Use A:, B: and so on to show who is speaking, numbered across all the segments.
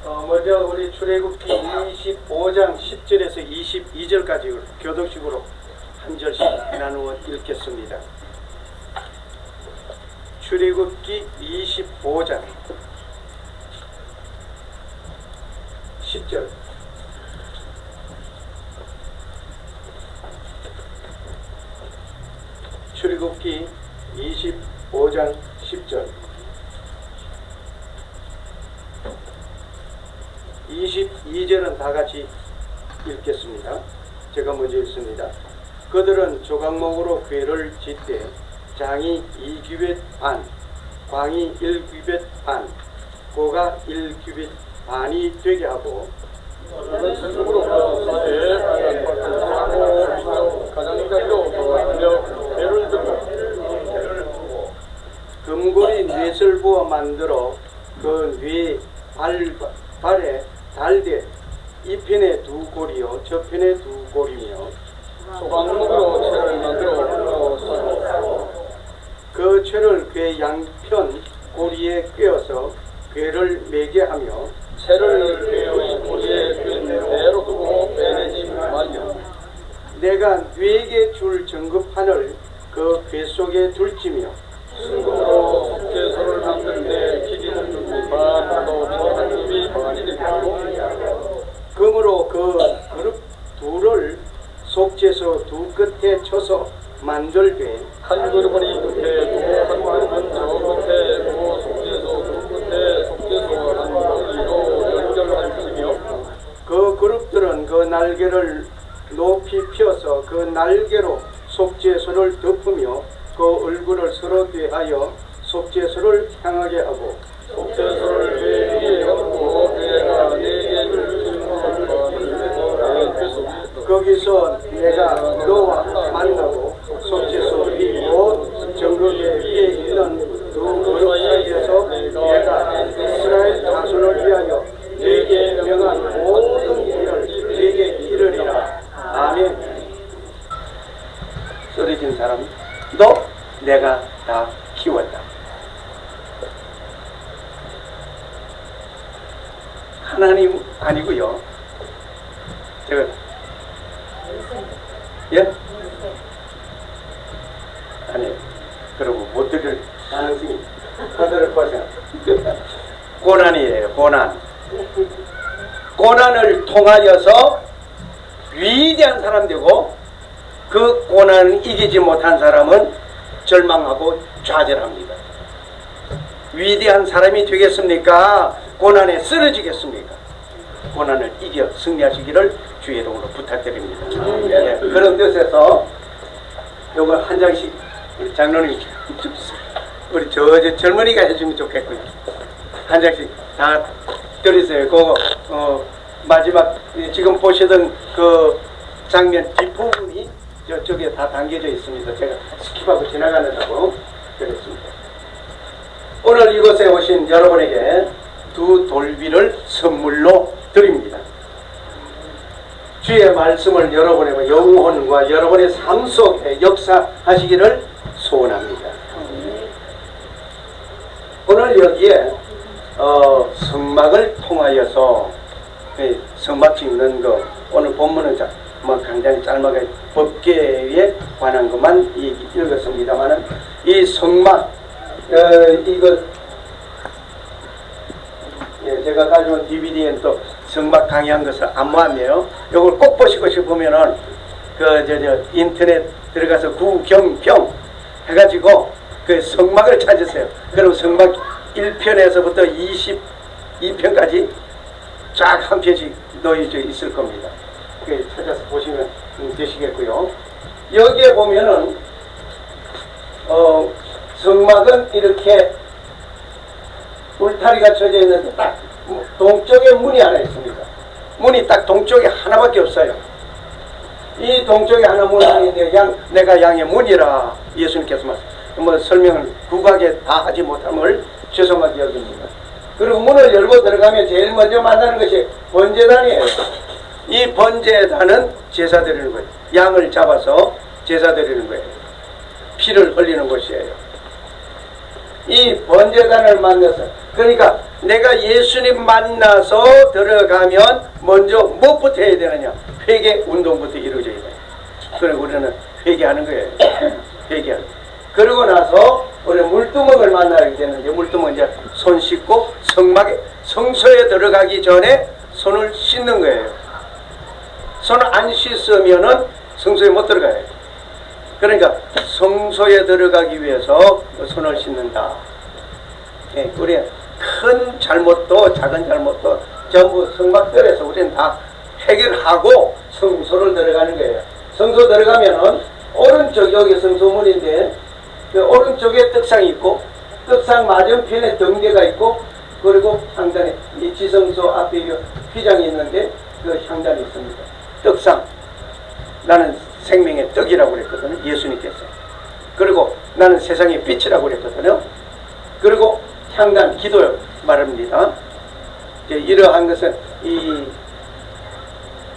A: 먼저 우리 출애굽기 25장 10절에서 22절까지 교독식으로 한 절씩 나누어 읽겠습니다. 출애굽기 25장 10절. 출애굽기 25장 10절. 22절은 다 같이 읽겠습니다. 제가 먼저 읽습니다. 그들은 조각목으로 궤를 짓되 장이 2규빗 반, 광이 1규빗 반, 고가 1규빗 반이 되게 하고 금고리 뇌를 부어 만들어 그 뇌 발에 달되 이 편에 두 고리요 저 편에 두 고리며
B: 조각목으로 채를 만들어
A: 그 채를 궤 양편 고리에 꿰어서 궤를 매게 하며
B: 채를 궤의 고리에 꿰는 대로 두고 빼내지 말며
A: 내가 뇌에게 줄 정급판을 그 궤 속에 둘지며
B: 순금으로 속죄소를 만드는데 길이는 반도 한 입이 반이 되고
A: 금으로 그 그룹 둘을 속죄소 두 끝에 쳐서 만들되
B: 한 그룹은 이 끝에 두고 한 그룹은 저 끝에 두고 속죄소 두 끝에 속죄소 한 그룹으로 연결하시며
A: 그 그룹들은 그 날개를 높이 펴서 그 날개로 속죄소를 덮으며 그 얼굴을 서로 대하여 속죄소를 향하게 하고
B: 속죄소를 궤 위에 얹고 궤가 4개를
A: 거기서 내가 너와 만나고 속죄소 위 못 정극의 위에 있는 두 그룹 사이에서 내가 이스라엘 자손을 위하여 네게 명한 모든 일을 네게 이르리라. 아멘. 쓰러진 사람 너 내가 다 키웠다. 하나님 아니고요. 제가 예? 아니 그러고 못 들을 가능성이 하늘을 보세요. 고난이에요. 고난을 통하여서 위대한 사람 되고 그 고난을 이기지 못한 사람은 절망하고 좌절합니다. 위대한 사람이 되겠습니까? 고난에 쓰러지겠습니까? 고난을 이겨 승리하시기를 주의 이름으로 부탁드립니다. 네, 그런 뜻에서 요거 한 장씩 우리 장로님 우리 저 젊은이가 해주면 좋겠고요. 한 장씩 다 드리세요. 그거 마지막 지금 보시던 그 장면 뒷부분이 저쪽에 다 담겨져 있습니다. 제가 스킵하고 지나가느라고 그랬습니다. 오늘 이곳에 오신 여러분에게 두 돌비를 선물로 드립니다. 주의 말씀을 여러분의 영혼과 여러분의 삶 속에 역사하시기를 소원합니다. 오늘 여기에 성막을 통하여서 성막 짓는 거 오늘 본문은 굉장히 짧게 법계에 관한 것만 읽었습니다만은 이 성막 이거 제가 가져온 DVD에는 또 성막 강의한 것을 안 모았네요. 이걸 꼭 보시고 싶으면은 인터넷 들어가서 구경평 해가지고 그 성막을 찾으세요. 그럼 성막 1편에서부터 22편까지 쫙 한 편씩 놓여져 있을 겁니다. 그 찾아서 보시면 되시겠고요. 여기에 보면은 성막은 이렇게 울타리가 쳐져 있는데 딱 동쪽에 문이 하나 있습니다. 문이 딱 동쪽에 하나밖에 없어요. 이 동쪽에 하나 문이 있는데 내가 양의 문이라 예수님께서 설명을 국하게 다 하지 못함을 죄송하게 여깁니다. 그리고 문을 열고 들어가면 제일 먼저 만나는 것이 번제단이에요. 이 번제단은 제사 드리는 거예요. 양을 잡아서 제사 드리는 거예요. 피를 흘리는 것이에요. 이 번제단을 만나서, 그러니까 내가 예수님 만나서 들어가면 먼저 무엇부터 해야 되느냐? 회개 운동부터 이루어져야 돼요. 그리고 우리는 회개하는 거예요. 회개하는. 그러고 나서 우리 물두멍을 만나게 되는데, 물두멍 이제 손 씻고 성막에, 성소에 들어가기 전에 손을 씻는 거예요. 손을 안 씻으면은 성소에 못 들어가요. 그러니까 성소에 들어가기 위해서 손을 씻는다. 예, 우리 큰 잘못도 작은 잘못도 전부 성막들에서 우리는 다 해결하고 성소를 들어가는 거예요. 성소 들어가면은 오른쪽, 여기 성소문인데 그 오른쪽에 떡상이 있고, 떡상 맞은편에 등대가 있고, 그리고 향단에 이 지성소 앞에 휘장이 있는데 그 향단이 있습니다. 떡상, 나는 생명의 떡이라고 그랬거든요, 예수님께서. 그리고 나는 세상의 빛이라고 그랬거든요. 그리고 향단, 기도 말합니다. 이러한 것은 이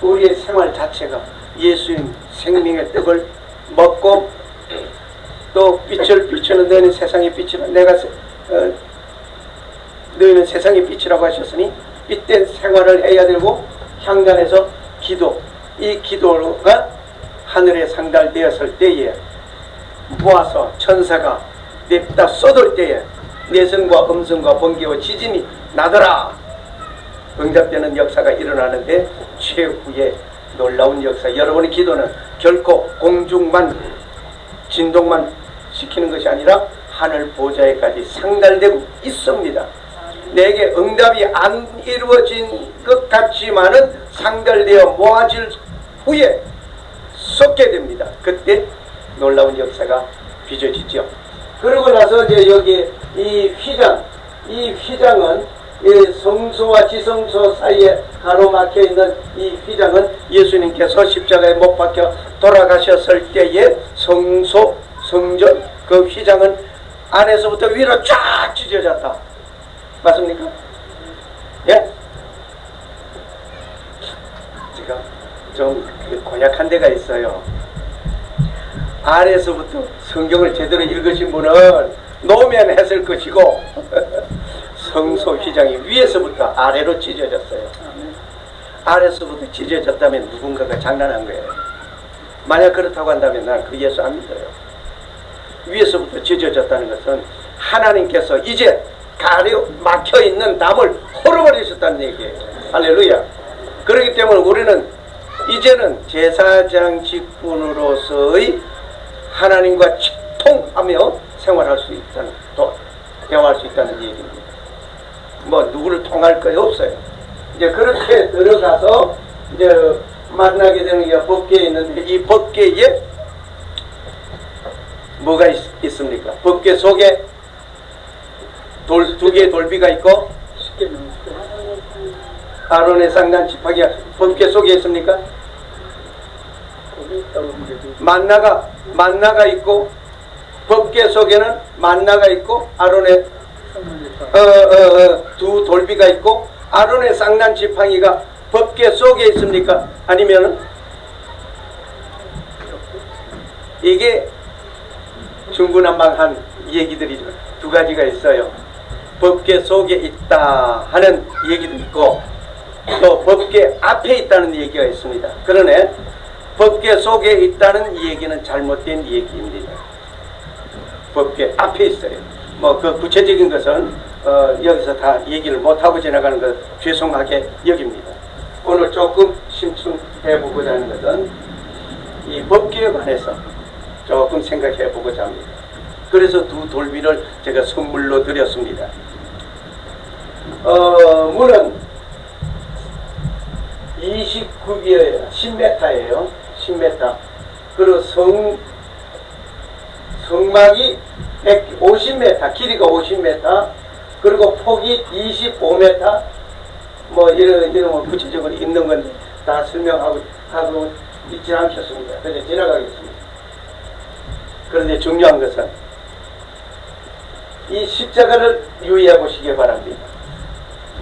A: 우리의 생활 자체가 예수님 생명의 떡을 먹고 또 빛을 비추는 너희는 세상의 빛이라, 내가 너희는 세상의 빛이라고 하셨으니 빛된 생활을 해야 되고, 향단에서 기도, 이 기도가 하늘에 상달되었을 때에 모아서 천사가 냅다 쏟을 때에 내성과 음성과 번개와 지진이 나더라. 응답되는 역사가 일어나는데, 최후의 놀라운 역사, 여러분의 기도는 결코 공중만 진동만 시키는 것이 아니라 하늘 보좌에까지 상달되고 있습니다. 내게 응답이 안 이루어진 것 같지만은 상달되어 모아질 후에 쏟게 됩니다. 그때 놀라운 역사가 빚어지죠. 그러고 나서 이제 여기 이 휘장은 이 성소와 지성소 사이에 가로막혀 있는 이 휘장은 예수님께서 십자가에 못 박혀 돌아가셨을 때의 성소, 성전, 그 휘장은 안에서부터 위로 쫙 찢어졌다. 맞습니까? 예? 제가 좀 고약한 데가 있어요. 아래에서부터 성경을 제대로 읽으신 분은 노면 했을 것이고 성소 휘장이 위에서부터 아래로 찢어졌어요. 아래에서부터 찢어졌다면 누군가가 장난한 거예요. 만약 그렇다고 한다면 난 그 예수 안 믿어요. 위에서부터 찢어졌다는 것은 하나님께서 이제 가려 막혀있는 담을 헐어버리셨다는 얘기예요. 할렐루야. 그렇기 때문에 우리는 이제는 제사장 직분으로서의 하나님과 통하며 생활할 수 있다는, 또 대화할 수 있다는 얘기입니다. 뭐 누구를 통할 거 없어요. 이제 그렇게 들어가서 이제 만나게 되는 게 법궤에 있는데, 이 법궤에 뭐가 있습니까? 법궤 속에 두 개의 돌비가 있고, 아론의 상단 지팡이가 법궤 속에 있습니까? 만나가 있고, 법궤 속에는 만나가 있고, 아론의 두 돌비가 있고, 아론의 쌍난 지팡이가 법궤 속에 있습니까? 아니면은 이게 중구난방한 얘기들이 두 가지가 있어요. 법궤 속에 있다 하는 얘기도 있고, 또 법궤 앞에 있다는 얘기가 있습니다. 그러네, 법궤 속에 있다는 얘기는 잘못된 얘기입니다. 법궤 앞에 있어요. 뭐 그 구체적인 것은 여기서 다 얘기를 못하고 지나가는 것 죄송하게 여깁니다. 오늘 조금 심층해 보고자 하는 것은 이 법궤에 관해서 조금 생각해 보고자 합니다. 그래서 두 돌비를 제가 선물로 드렸습니다. 문은 29개예요. 10m예요. 10m. 그리고 성막이 150m, 길이가 50m, 그리고 폭이 25m, 뭐 이런 구체적으로 있는 건데 다 설명하고 있지 않겠습니다. 그래서 지나가겠습니다. 그런데 중요한 것은 이 십자가를 유의해 보시기 바랍니다.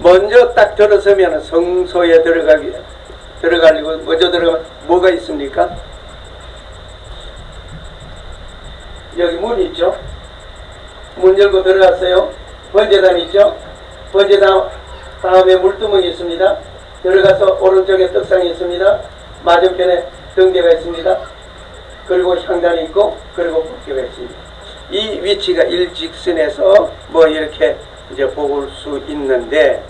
A: 먼저 딱 들어서면 성소에 들어가려고 먼저 들어가면 뭐가 있습니까? 여기 문이 있죠? 문 열고 들어갔어요. 번제단 있죠? 번제단 다음에 물두멍이 있습니다. 들어가서 오른쪽에 떡상이 있습니다. 맞은편에 등대가 있습니다. 그리고 향단이 있고 그리고 법궤가 있습니다. 이 위치가 일직선에서 뭐 이렇게 이제 볼 수 있는데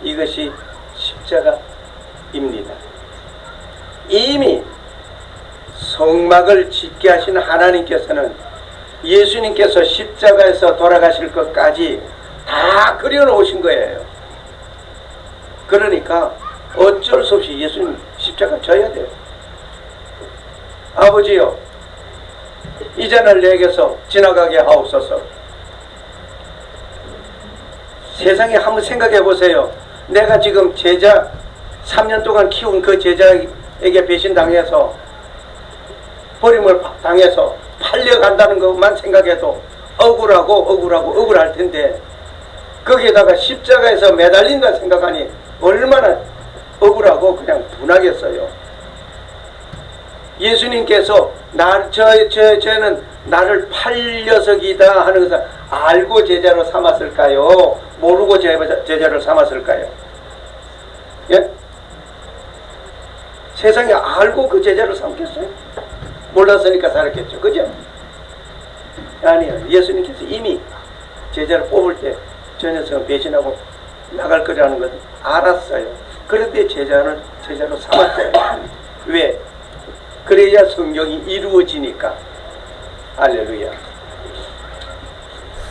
A: 이것이 십자가입니다. 이미 성막을 짓게 하신 하나님께서는 예수님께서 십자가에서 돌아가실 것까지 다 그려놓으신 거예요. 그러니까 어쩔 수 없이 예수님 십자가 져야 돼요. 아버지요, 이 잔을 내게서 지나가게 하옵소서. 세상에 한번 생각해 보세요. 내가 지금 제자 3년 동안 키운 그 제자에게 배신당해서 버림을 당해서 팔려간다는 것만 생각해도 억울할 텐데 거기에다가 십자가에서 매달린다 생각하니 얼마나 억울하고 그냥 분하겠어요. 예수님께서 저는 나를 팔려서기다 하는 것을 알고 제자로 삼았을까요? 모르고 제자를 삼았을까요? 예? 세상에 알고 그 제자를 삼겠어요? 몰랐으니까 살았겠죠. 그죠? 아니요. 예수님께서 이미 제자를 뽑을 때 저 녀석은 배신하고 나갈 거라는 걸 알았어요. 그런데 제자로 삼았어요. 왜? 그래야 성경이 이루어지니까. 할렐루야.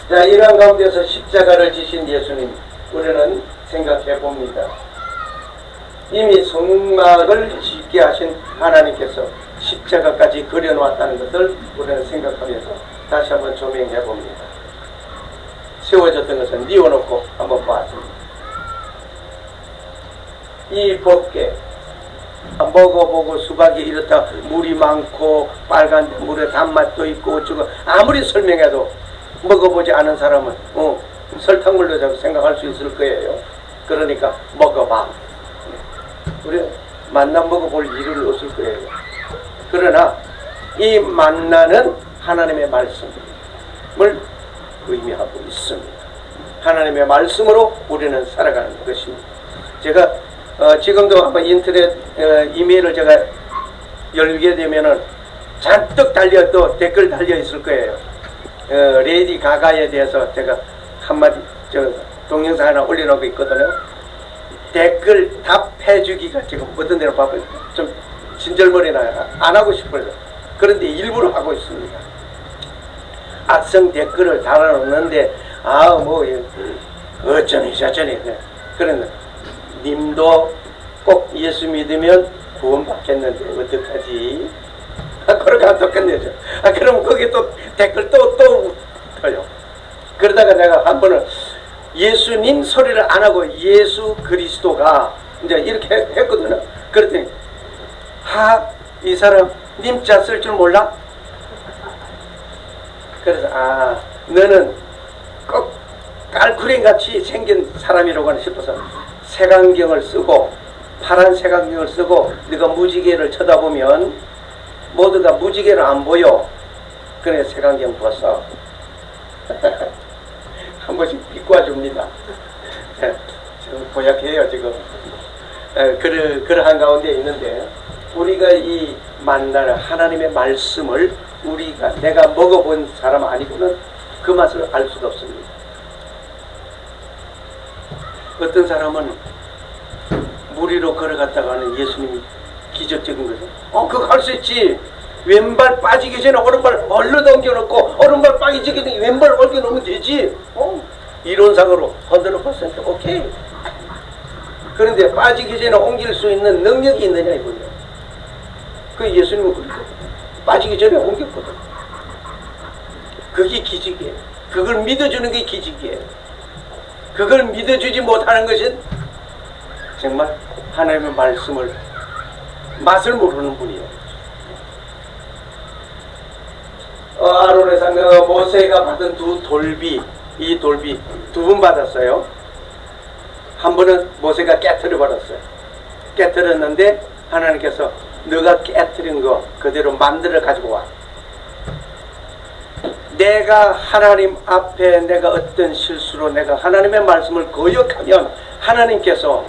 A: 자, 이러한 가운데서 십자가를 지신 예수님 우리는 생각해 봅니다. 이미 성막을 짓게 하신 하나님께서 십자가까지 그려놓았다는 것을 우리는 생각하면서 다시 한번 조명해 봅니다. 세워졌던 것은 뉘어놓고 한번 보았습니다. 이 법궤 먹어보고 수박이 이렇다 물이 많고 빨간 물에 단맛도 있고 어쩌고 아무리 설명해도 먹어보지 않은 사람은 설탕물로 생각할 수 있을 거예요. 그러니까 먹어봐. 우리 만나 먹어볼 일은 없을 거예요. 그러나 이 만나는 하나님의 말씀을 의미하고 있습니다. 하나님의 말씀으로 우리는 살아가는 것입니다. 제가 지금도 한번 인터넷 이메일을 제가 열게 되면은 잔뜩 또 댓글 달려 있을 거예요. 레이디 가가에 대해서 제가 한마디 동영상 하나 올려놓고 있거든요. 댓글 답해주기가 지금 어떤 데는 봐봐요. 좀 진절머리 나요. 안 하고 싶어요. 그런데 일부러 하고 있습니다. 악성 댓글을 달아놓는데 어쩌니 저쩌니 그러는 님도 꼭 예수 믿으면 구원 받겠는데 어떡하지? 그렇게 안 똑같네요. 그럼 거기 또 댓글 또 붙어요. 그러다가 내가 한 번은 예수님 소리를 안 하고 예수 그리스도가 이제 이렇게 했거든요. 그랬더니 이 사람 님자 쓸 줄 몰라? 그래서 너는 꼭 깔쿠린 같이 생긴 사람이라고 싶어서 색안경을 쓰고 파란 색안경을 쓰고 네가 무지개를 쳐다보면 모두가 무지개를 안 보여. 그래 색안경 벗어. 한 번씩 비꼬아줍니다. 지금 보약해요 지금. 그러한 가운데 있는데 우리가 이 만날 하나님의 말씀을 내가 먹어본 사람 아니고는 그 맛을 알 수가 없습니다. 어떤 사람은 물 위로 걸어갔다가는 예수님이 기적적인 거죠. 그거 할 수 있지. 왼발 빠지기 전에 오른발 얼른 옮겨놓고 오른발 빠지기 전에 왼발 옮겨놓으면 되지. 이론상으로 100% 오케이. 그런데 빠지기 전에 옮길 수 있는 능력이 있느냐 이거예요. 그 예수님은 그렇게 빠지기 전에 옮겼거든. 그게 기적이에요. 그걸 믿어주는 게 기적이에요. 그걸 믿어주지 못하는 것은 정말 하나님의 말씀을 맛을 모르는 분이에요. 아론의 상 모세가 받은 두 돌비, 이 돌비 두 번 받았어요. 한 번은 모세가 깨트려 버렸어요. 깨트렸는데 하나님께서 너가 깨트린 거 그대로 만들어 가지고 와. 내 내가 하나님 앞에 내가 어떤 실수로 내가 하나님의 말씀을 거역하면 하나님께서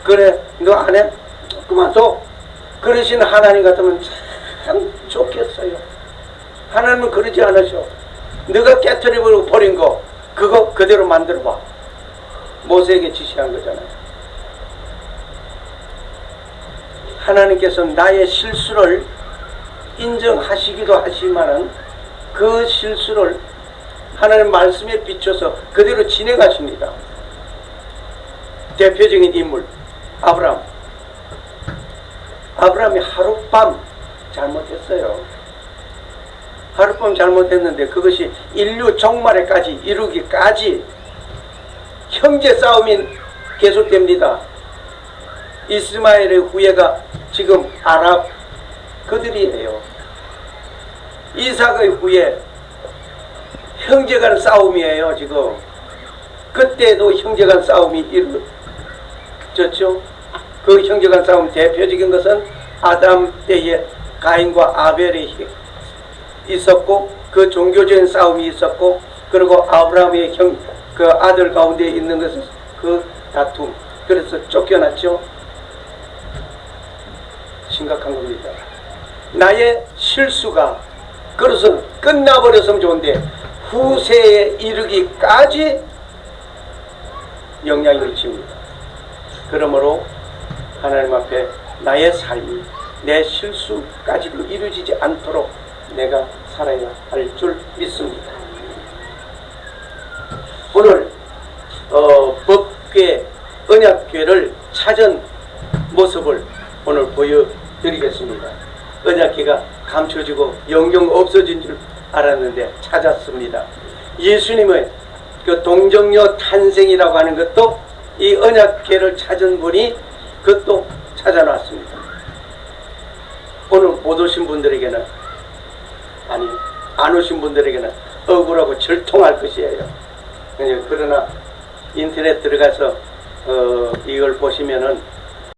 A: 그래 너 안 해? 그만둬. 그러신 하나님 같으면 참 좋겠어요. 하나님은 그러지 않으셔. 너가 깨트려 버린 거 그거 그대로 만들어봐. 모세에게 지시한 거잖아요. 하나님께서 나의 실수를 인정하시기도 하시지만은 그 실수를 하나님 말씀에 비춰서 그대로 진행하십니다. 대표적인 인물 아브라함. 아브라함이 하룻밤 잘못했어요. 하룻밤 잘못했는데 그것이 인류 종말에까지 이루기까지 형제 싸움이 계속됩니다. 이스마엘의 후예가 지금 아랍 그들이에요. 이삭의 후예 형제간 싸움이에요. 지금 그때도 형제간 싸움이 이루어졌죠. 그 형제간 싸움 대표적인 것은 아담 때에 가인과 아벨이 있었고 그 종교적인 싸움이 있었고 그리고 아브라함의 그 아들 가운데 있는 것은 그 다툼. 그래서 쫓겨났죠. 심각한 겁니다. 나의 실수가 그래서 끝나버렸으면 좋은데 후세에 이르기까지 영향을 미칩니다. 그러므로 하나님 앞에 나의 삶이 내 실수까지도 이루어지지 않도록 내가 살아야 할 줄 믿습니다. 오늘 법궤 언약궤를 찾은 모습을 오늘 보여드리겠습니다. 언약궤가 감춰지고 영영 없어진 줄 알았는데 찾았습니다. 예수님의 그 동정녀 탄생이라고 하는 것도 이 언약궤를 찾은 분이 그것도 찾아놨습니다. 오늘 못 오신 분들에게는 아니 안 오신 분들에게는 억울하고 절통할 것이에요. 그러나 인터넷 들어가서 이걸 보시면은